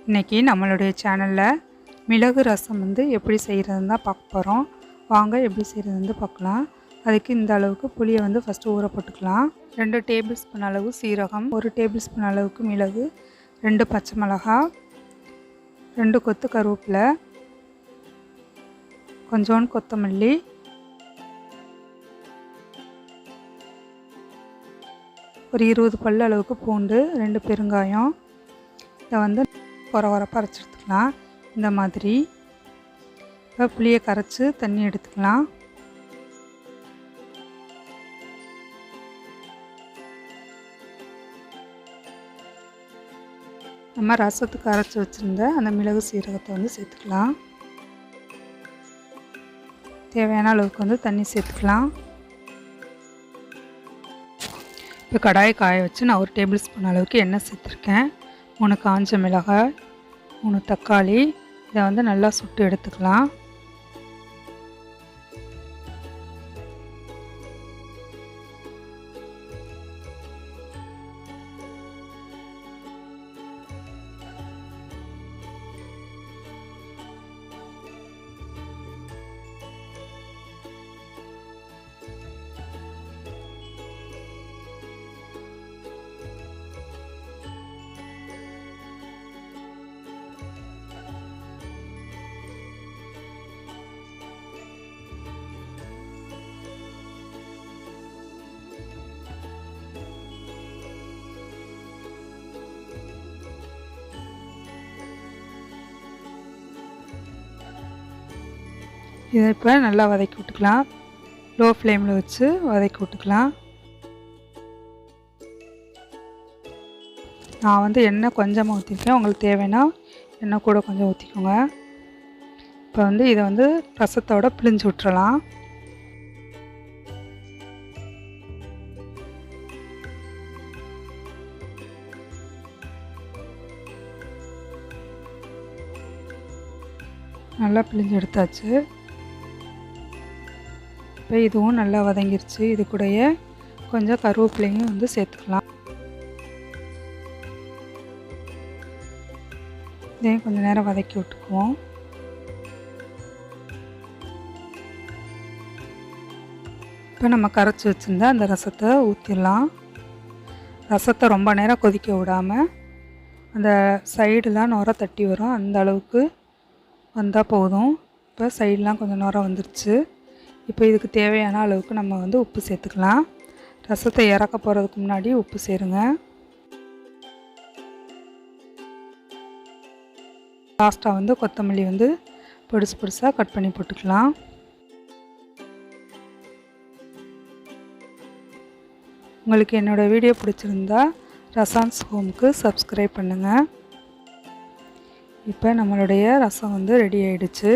இன்றைக்கி நம்மளுடைய சேனலில் மிளகு ரசம் எப்படி செய்கிறதுன்னு தான் பார்க்க போகிறோம். வாங்க எப்படி செய்கிறதுன்னு பார்க்கலாம். அதுக்கு இந்த அளவுக்கு புளியை ஃபஸ்ட்டு ஊற போட்டுக்கலாம். 2 டேபிள் ஸ்பூன் அளவு சீரகம், 1 டேபிள் ஸ்பூன் அளவுக்கு மிளகு, 2 பச்சை மிளகாய், 2 கொத்து கருவேப்பிலை, கொஞ்சோண்டு கொத்தமல்லி, ஒரு 20 பல் அளவுக்கு பூண்டு, 2 பெருங்காயம். இதை கொரகொரப்பாக அரைச்சி எடுத்துக்கலாம். இந்த மாதிரி இப்போ புளியை கரைச்சி தண்ணி எடுத்துக்கலாம். நம்ம ரசத்துக்கு அரைச்சி வச்சுருந்த அந்த மிளகு சீரகத்தை சேர்த்துக்கலாம். தேவையான அளவுக்கு தண்ணி சேர்த்துக்கலாம். இப்போ கடாயை காய வச்சு நான் 1 டேபிள் ஸ்பூன் அளவுக்கு எண்ணெய் சேர்த்துருக்கேன். 3 காஞ்ச மிளகாய், 3 தக்காளி, இதை நல்லா சுட்டு எடுத்துக்கலாம். இதை இப்போ நல்லா வதக்கி விட்டுக்கலாம். லோ ஃப்ளேமில் வச்சு வதக்கி விட்டுக்கலாம். நான் எண்ணெய் கொஞ்சமாக ஊற்றிருக்கேன். உங்களுக்கு தேவைன்னா எண்ணெய் கூட கொஞ்சம் ஊற்றிக்கோங்க. இப்போ இதை ரசத்தோடு பிழிஞ்சு விட்டுறலாம். நல்லா பிழிஞ்சு எடுத்தாச்சு. இப்போ இதுவும் நல்லா வதங்கிருச்சு. இது கூடயே கொஞ்சம் கருவேப்பிலையும் சேர்த்துக்கலாம். இதையும் கொஞ்சம் நேரம் வதக்கி விட்டுக்குவோம். இப்போ நம்ம கரைச்சி வச்சுருந்த அந்த ரசத்தை ஊற்றிடலாம். ரசத்தை ரொம்ப நேரம் கொதிக்க விடாமல் அந்த சைடெலாம் நுர தட்டி வரும், அந்த அளவுக்கு வந்தால் போதும். இப்போ சைடெலாம் கொஞ்சம் நுர வந்துருச்சு. இப்போ இதுக்கு தேவையான அளவுக்கு நம்ம உப்பு சேர்த்துக்கலாம். ரசத்தை இறக்க போகிறதுக்கு முன்னாடி உப்பு சேருங்க. லாஸ்ட்டாக கொத்தமல்லி பொடிசு பொடிசாக கட் பண்ணி போட்டுக்கலாம். உங்களுக்கு என்னோடய வீடியோ பிடிச்சிருந்தா ரசான்ஸ் ஹோமுக்கு சப்ஸ்கிரைப் பண்ணுங்கள். இப்போ நம்மளுடைய ரசம் ரெடி ஆயிடுச்சு.